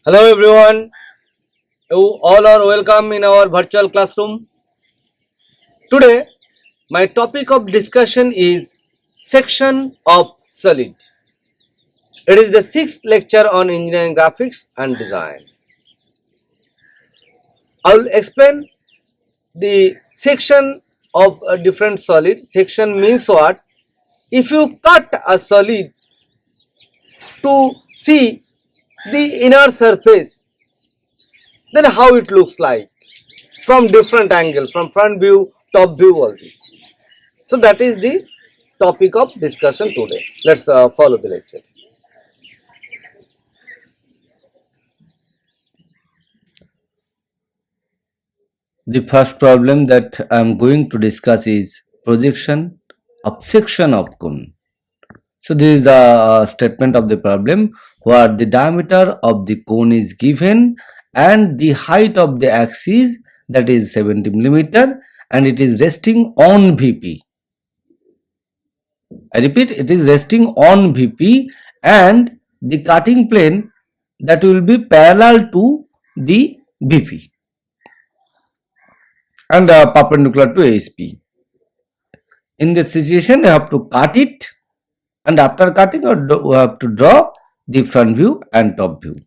Hello everyone, you all are welcome in our virtual classroom. Today, my topic of discussion is section of solid. It is the sixth lecture on engineering graphics and design. I will explain the section of a different solid. Section means what? If you cut a solid to see the inner surface, then how it looks like from different angles, from front view, top view, all this. So that is the topic of discussion today. Let's follow the lecture. The first problem that I am going to discuss is projection of section of cone. So this is the statement of the problem where the diameter of the cone is given and the height of the axis, that is 70 millimeter, and it is resting on VP. I repeat, it is resting on VP and the cutting plane that will be parallel to the VP and perpendicular to ASP. In this situation, you have to cut it, and after cutting, you have to draw the front view and top view.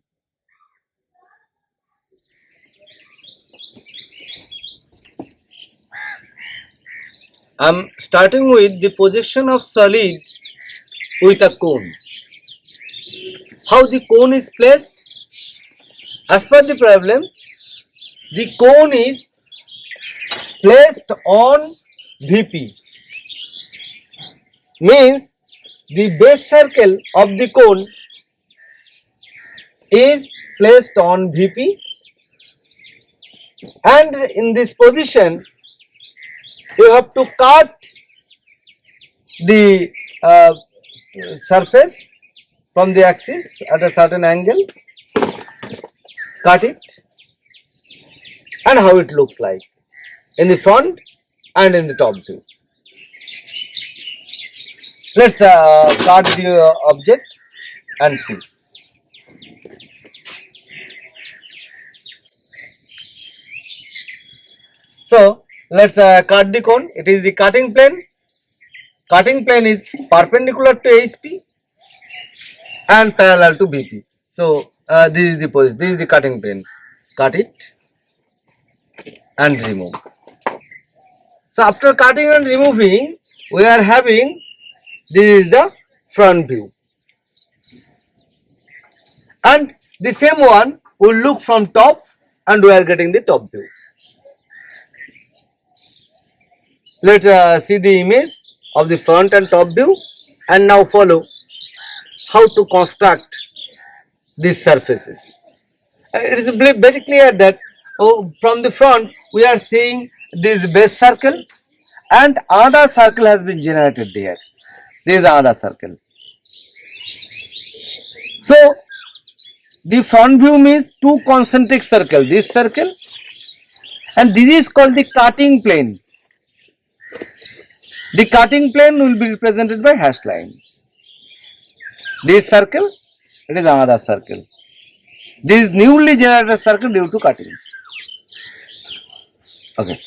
I am starting with the projection of solid with a cone. How the cone is placed? As per the problem, the cone is placed on VP. Means the base circle of the cone is placed on VP, and in this position you have to cut the surface from the axis at a certain angle, cut it, and how it looks like in the front and in the top view. Let's cut the object and see. So let's cut the cone. It is the cutting plane. Cutting plane is perpendicular to ASP and parallel to BP. So this is the position. This is the cutting plane. Cut it and remove. So after cutting and removing, we are having, this is the front view, and the same one will look from top, and we are getting the top view. Let's see the image of the front and top view, and now follow how to construct these surfaces. It is very clear that from the front we are seeing this base circle, and another circle has been generated there. This is another circle. So the front view means two concentric circles, this circle, and this is called the cutting plane. The cutting plane will be represented by hash line. This circle, it is another circle. This is newly generated circle due to cutting. Okay.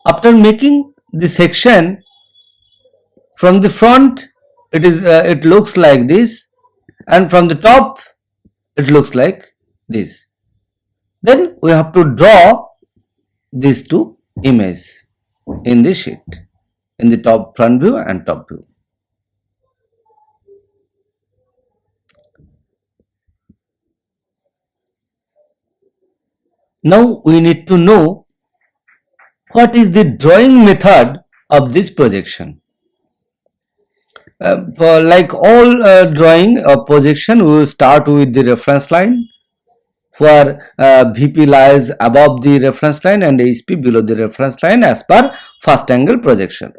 After making the section from the front, it looks like this, and from the top it looks like this. Then we have to draw these two images in the sheet, in the top front view and top view. Now we need to know what is the drawing method of this projection. Like all drawing or projection, we will start with the reference line, where VP lies above the reference line and ASP below the reference line as per first angle projection.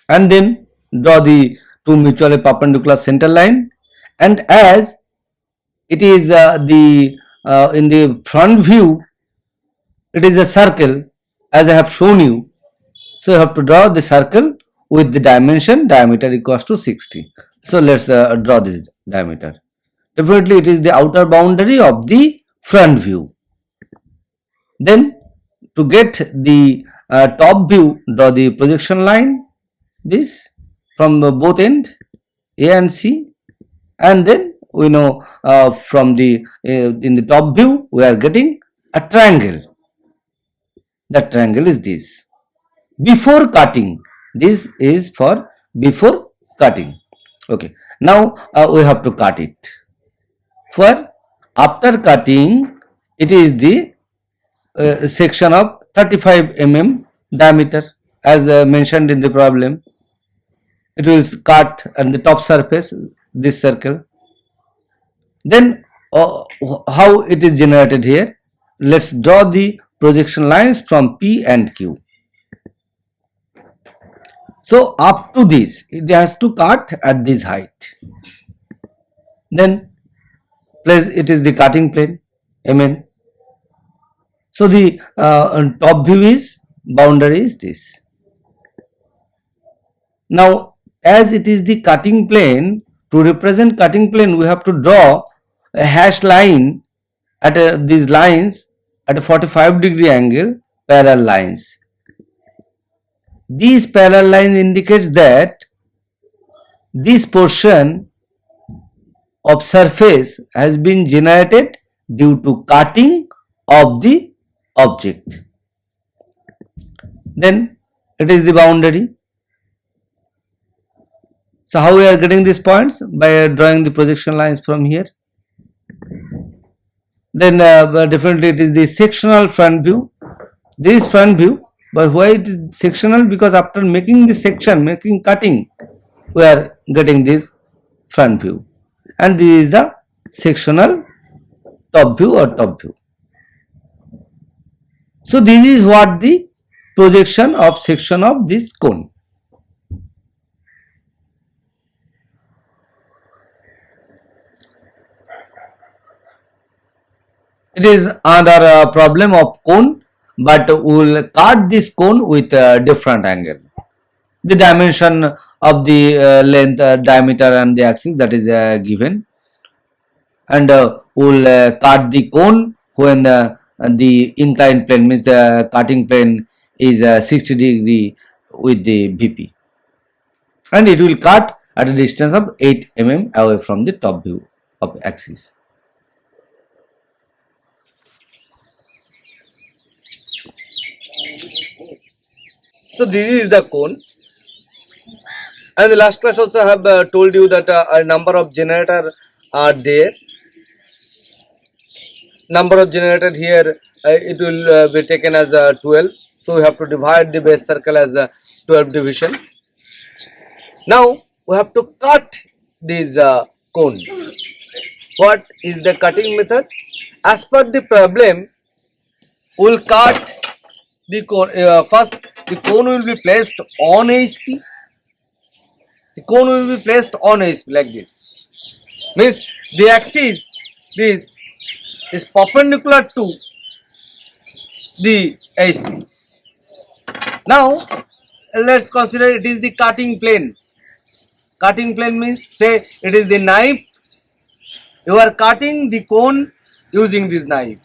And then draw the two mutually perpendicular center line, and as it is in the front view, it is a circle as I have shown you. So you have to draw the circle with the diameter equals to 60. So let's draw this diameter. Definitely it is the outer boundary of the front view. Then to get the top view, draw the projection line, this from both end A and C, and then we know from the in the top view we are getting a triangle. That triangle is this. Before cutting, this is for before cutting. Okay, now we have to cut it. For after cutting, it is the section of 35 mm diameter as mentioned in the problem. It will cut on the top surface this circle. Then how it is generated here? Let's draw the projection lines from P and Q. So up to this, it has to cut at this height. Then place it is the cutting plane, MN. So the top view is boundary is this. Now as it is the cutting plane, to represent cutting plane we have to draw a hash line at these lines at a 45-degree angle, parallel lines. These parallel lines indicates that this portion of surface has been generated due to cutting of the object. Then it is the boundary. So how we are getting these points? By drawing the projection lines from here. Then definitely it is the sectional front view. This front view, but why it is sectional? Because after making the section, making cutting, we are getting this front view, and this is the sectional top view or top view. So this is what the projection of section of this cone. It is another problem of cone, but we will cut this cone with a different angle. The dimension of the length, diameter and the axis, that is given, and we will cut the cone when the inclined plane, means the cutting plane is 60 degree with the VP, and it will cut at a distance of 8 mm away from the top view of axis. So this is the cone, and the last class also I have told you that a number of generator are there. Number of generator here it will be taken as 12. So we have to divide the base circle as 12 division. Now we have to cut this cone. What is the cutting method? As per the problem, we will cut the cone. First, the cone will be placed on HP. The cone will be placed on HP like this. Means the axis, this is perpendicular to the HP. Now let's consider it is the cutting plane. Cutting plane means, say it is the knife. You are cutting the cone using this knife.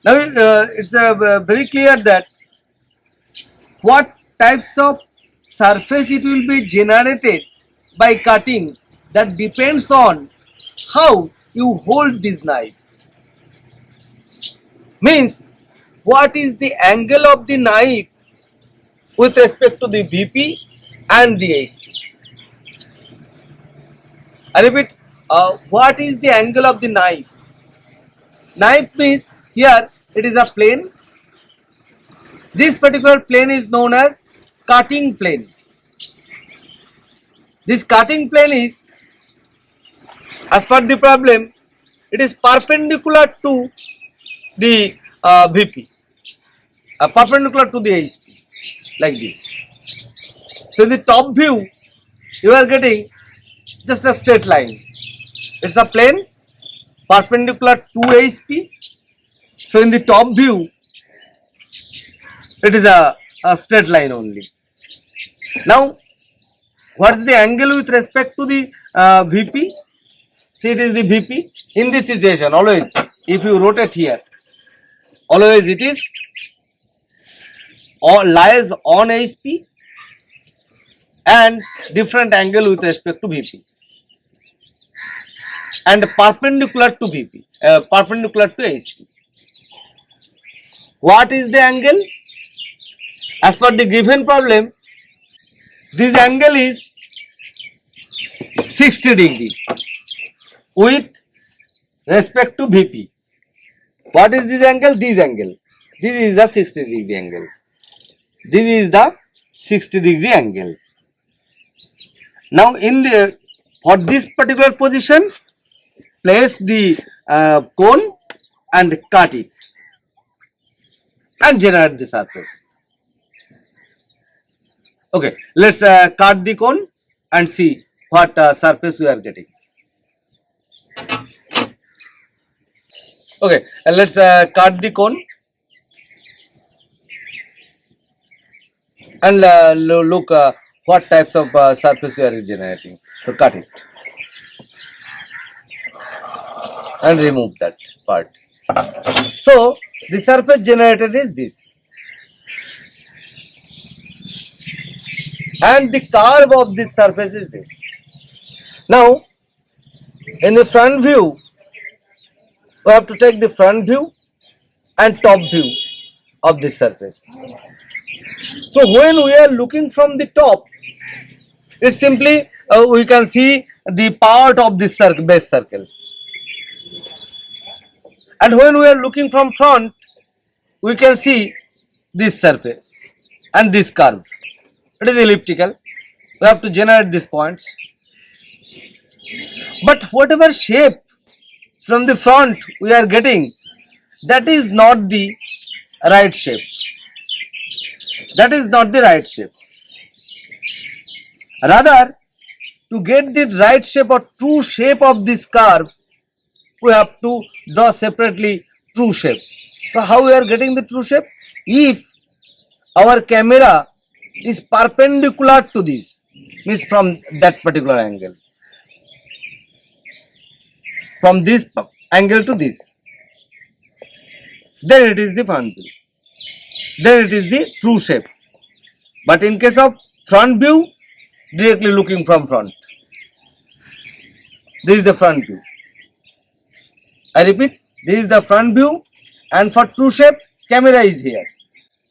Now it's very clear that what types of surface it will be generated by cutting, that depends on how you hold this knife. Means what is the angle of the knife with respect to the VP and the HP. I repeat, what is the angle of the knife? Knife means here it is a plane. This particular plane is known as cutting plane. This cutting plane is, as per the problem, it is perpendicular to the VP, perpendicular to the HP, like this. So in the top view, you are getting just a straight line. It's a plane perpendicular to HP. So in the top view, it is a straight line only. Now, what's the angle with respect to the VP? See, it is the VP. In this situation, always, if you rotate here, always it is or lies on HP and different angle with respect to VP and perpendicular to VP, perpendicular to HP. What is the angle? As per the given problem, this angle is 60 degree with respect to VP. What is this angle? This angle. This is the 60 degree angle. This is the 60 degree angle. Now, for this particular position, place the cone and cut it and generate the surface. Okay, let's cut the cone and see what surface we are getting. Okay, let's cut the cone and look what types of surface we are generating. So cut it and remove that part. So the surface generated is this, and the curve of this surface is this. Now, in the front view, we have to take the front view and top view of this surface. So when we are looking from the top, it's simply we can see the part of this base circle, and when we are looking from front, we can see this surface and this curve. It is elliptical. We have to generate these points. But whatever shape from the front we are getting, that is not the right shape. That is not the right shape. Rather, to get the right shape or true shape of this curve, we have to draw separately true shape. So how we are getting the true shape? If our camera is perpendicular to this, means from that particular angle, from this angle to this, then it is the front view, then it is the true shape. But in case of front view, directly looking from front, this is the front view. I repeat, this is the front view, and for true shape, camera is here.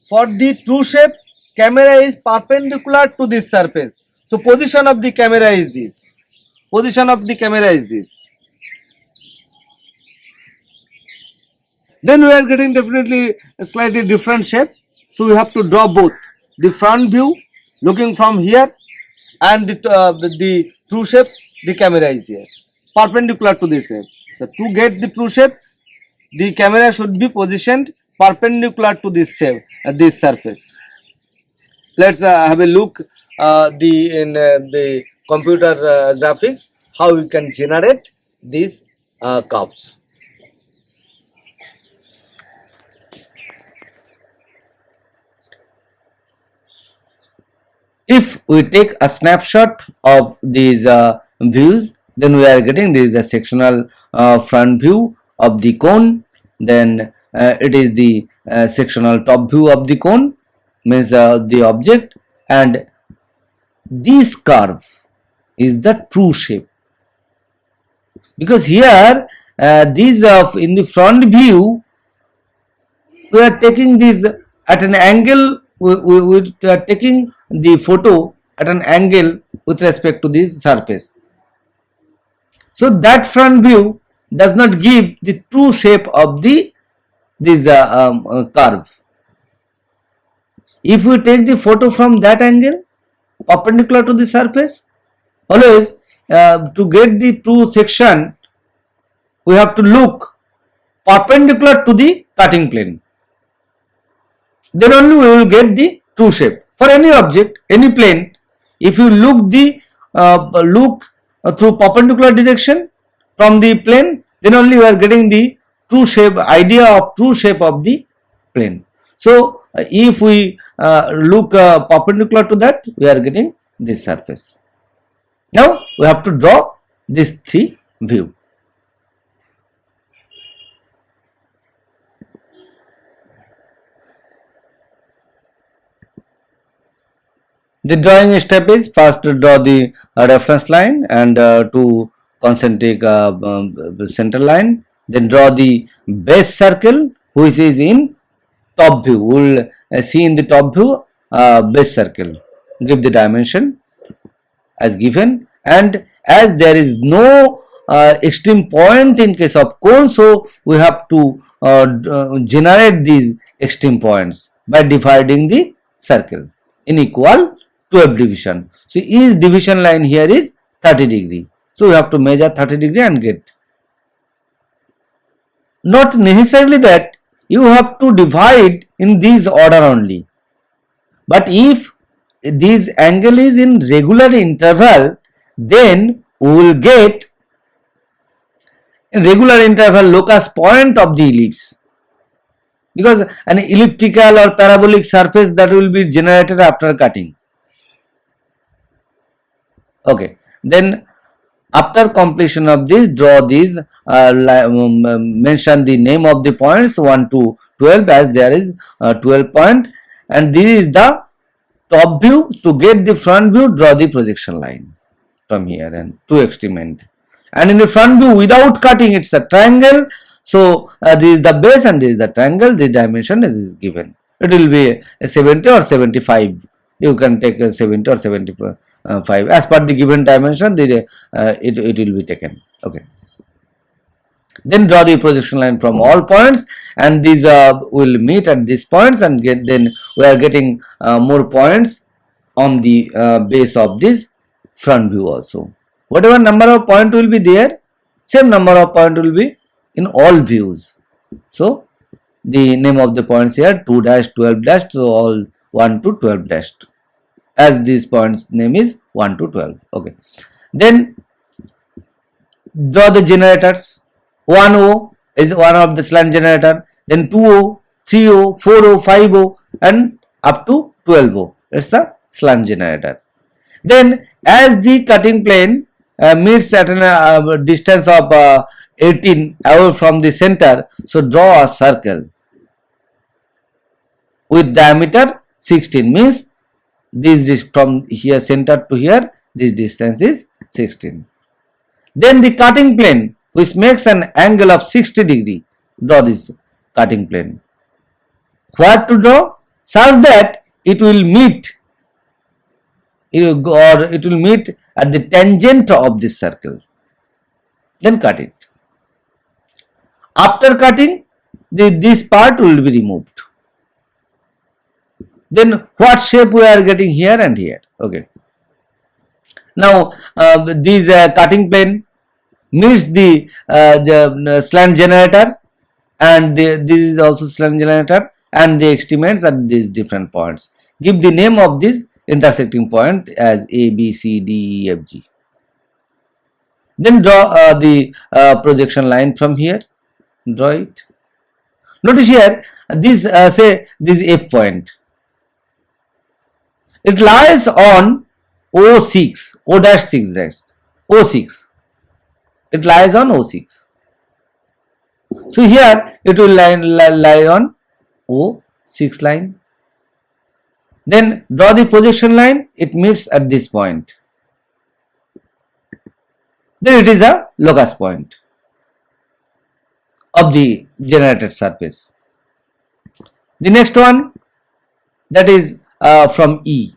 For the true shape, camera is perpendicular to this surface. So position of the camera is this. Position of the camera is this. Then we are getting definitely a slightly different shape. So we have to draw both the front view looking from here and the true shape, the camera is here, perpendicular to this shape. So to get the true shape, the camera should be positioned perpendicular to this shape, this surface. Let's have a look in the computer graphics how we can generate these curves. If we take a snapshot of these views, then we are getting this is the sectional front view of the cone, then it is the sectional top view of the cone, means the object, and this curve is the true shape, because here these in the front view we are taking this at an angle, we are taking the photo at an angle with respect to this surface. So that front view does not give the true shape of this curve. If we take the photo from that angle perpendicular to the surface, always to get the true section we have to look perpendicular to the cutting plane. Then only we will get the true shape. For any object, any plane, if you look through perpendicular direction from the plane, then only you are getting the true shape, idea of true shape of the plane. So if we look perpendicular to that, we are getting this surface. Now we have to draw this 3 view. The drawing step is first to draw the reference line and two concentric center line. Then draw the base circle which is in top view. We will see in the top view base circle. Give the dimension as given, and as there is no extreme point in case of cone, so we have to generate these extreme points by dividing the circle in equal 12 division. So each division line here is 30 degree. So we have to measure 30 degree and get. Not necessarily that you have to divide in this order only, but if this angle is in regular interval, then we will get in regular interval locus point of the ellipse, because an elliptical or parabolic surface that will be generated after cutting. Okay, then after completion of this, draw these, mention the name of the points 1 to 12, as there is 12 point, and this is the top view. To get the front view, draw the projection line from here and to extreme end. And in the front view without cutting, it's a triangle. So this is the base and this is the triangle. The dimension is given. It will be a 70 or 75. You can take a 70 or 75 as per the given dimension. It will be taken. Okay. Then draw the projection line from all points, and these will meet at these points, and then we are getting more points on the base of this front view also. Whatever number of point will be there, same number of point will be in all views. So the name of the points here 2 dash 12 dash, so all 1 to 12 dash, as these points name is 1 to 12. Okay. Then draw the generators. 1O is one of the slant generator, then 2O, 3O, 4O, 5O, and up to 12O. It's the slant generator. Then as the cutting plane meets at a distance of 18 away from the center, so draw a circle with diameter 16, means this from here center to here, this distance is 16. Then the cutting plane which makes an angle of 60 degree, draw this cutting plane. What to draw? Such that it will meet at the tangent of this circle. Then cut it. After cutting, this part will be removed. Then what shape we are getting here and here? Okay. Now this cutting plane meets the slant generator, and this is also slant generator, and the extreme ends at these different points. Give the name of this intersecting point as A, B, C, D, E, F, G. Then draw the projection line from here. Draw it. Notice here this say this F point. It lies on O6, O-6 dash, O6. It lies on O6. So here it will lie on O6 line. Then draw the projection line. It meets at this point. Then it is a locus point of the generated surface. The next one, that is from E.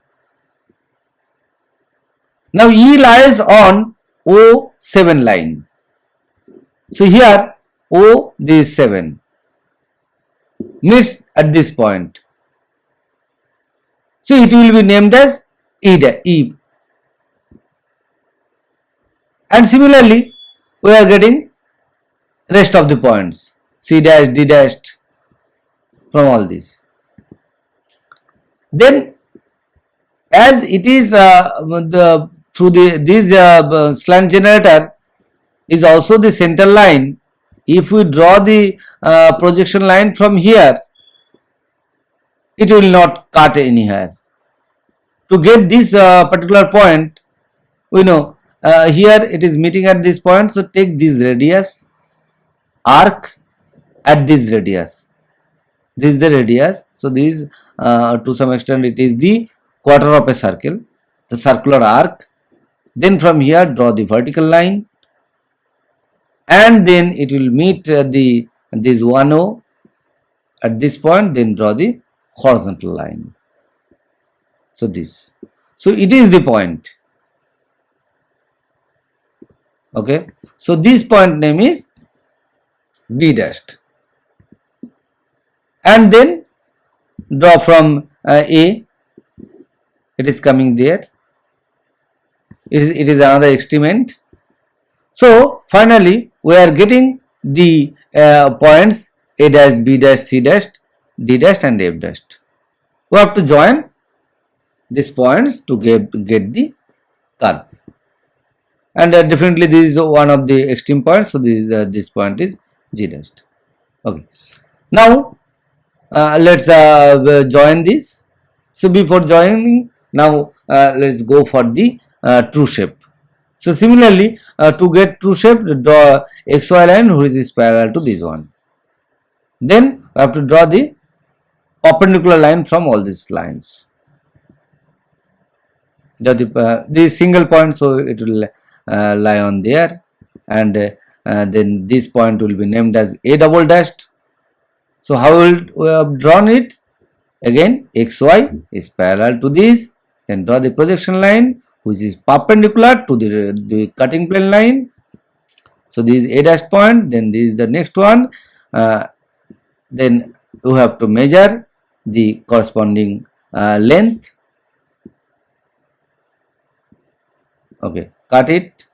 Now E lies on O7 line. So here O, this 7 meets at this point. So it will be named as E. And similarly, we are getting rest of the points C dash, D dash from all these. Then as it is through this slant generator is also the center line. If we draw the projection line from here, it will not cut anywhere. To get this particular point, we know here it is meeting at this point, so take this radius arc at this radius. This is the radius, so this to some extent it is the quarter of a circle, the circular arc. Then from here draw the vertical line, and then it will meet this 1O at this point, then draw the horizontal line. So this, so it is the point. Okay, so this point name is B dashed, and then draw from A, it is coming there, it is another extreme end. So finally we are getting the points A dash, B dash, C dash, D dash and F dash. We have to join these points to get the curve, and definitely this is one of the extreme points, so this point is G dash. Okay, now let's join this. So before joining, now let's go for the true shape. So similarly, to get true shape, draw XY line which is parallel to this one. Then we have to draw the perpendicular line from all these lines. The single point, so it will lie on there, and then this point will be named as A double dashed. So how will we have drawn it? Again, XY is parallel to this, then draw the projection line which is perpendicular to the cutting plane line. So this is A dash point, then this is the next one. Then you have to measure the corresponding length. Okay, cut it.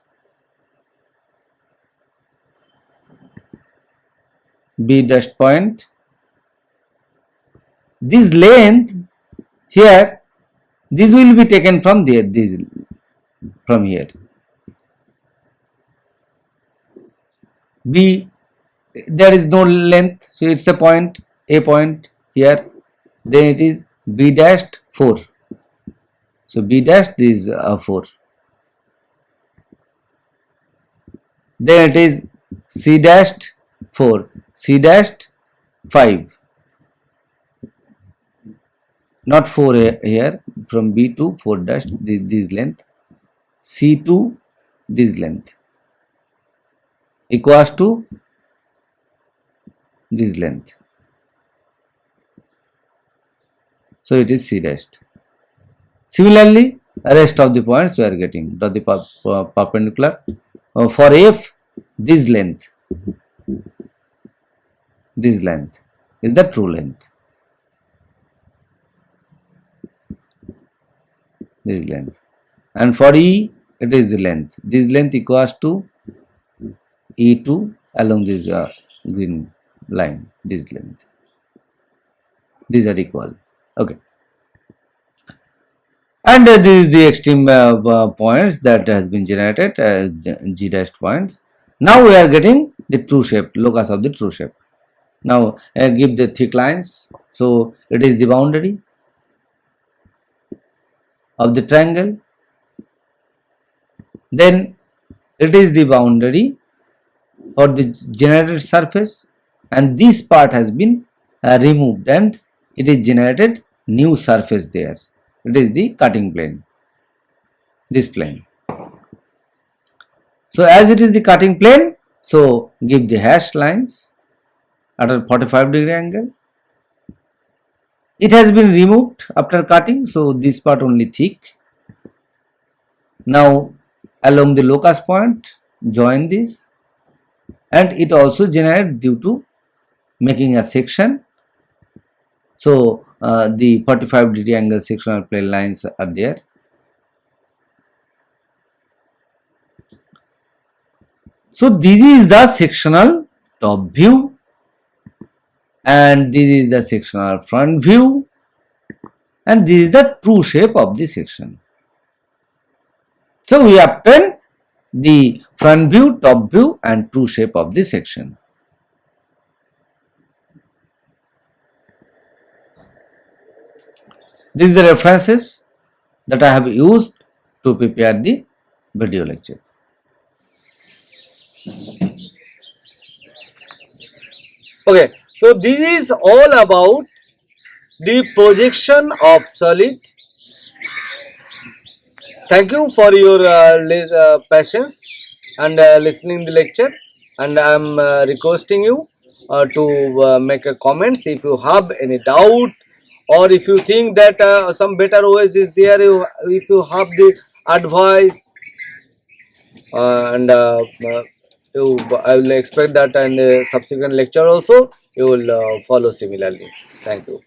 B dash point. This length here, this will be taken from there, this from here. B, there is no length, so it's a point, A point here. Then it is B dashed 4. So B dashed is 4. Then it is C dashed 4, C dashed 5. Not 4 here, from B to 4 dash, this length, C to this length equals to this length. So it is C dash. Similarly, rest of the points we are getting, draw the perpendicular. For F, this length is the true length. This length, and for E it is the length. This length equals to E2 along this green line. This length, these are equal. Okay, and this is the extreme points that has been generated as G dash points. Now we are getting the true shape, locus of the true shape. Now give the thick lines. So it is the boundary of the triangle, then it is the boundary for the generated surface, and this part has been removed and it is generated new surface there. It is the cutting plane, this plane. So as it is the cutting plane, so give the hash lines at a 45-degree angle. It has been removed after cutting, so this part only thick. Now along the locus point, join this, and it also generated due to making a section. So the 45-degree angle sectional plane lines are there. So this is the sectional top view, and this is the sectional front view, and this is the true shape of the section. So we obtain the front view, top view and true shape of the section. These are the references that I have used to prepare the video lecture. Okay, so this is all about the projection of solid. Thank you for your patience and listening the lecture, and I am requesting you to make a comments if you have any doubt, or if you think that some better ways is there, if you have the advice, and I will expect that in the subsequent lecture also you will follow similarly. Thank you.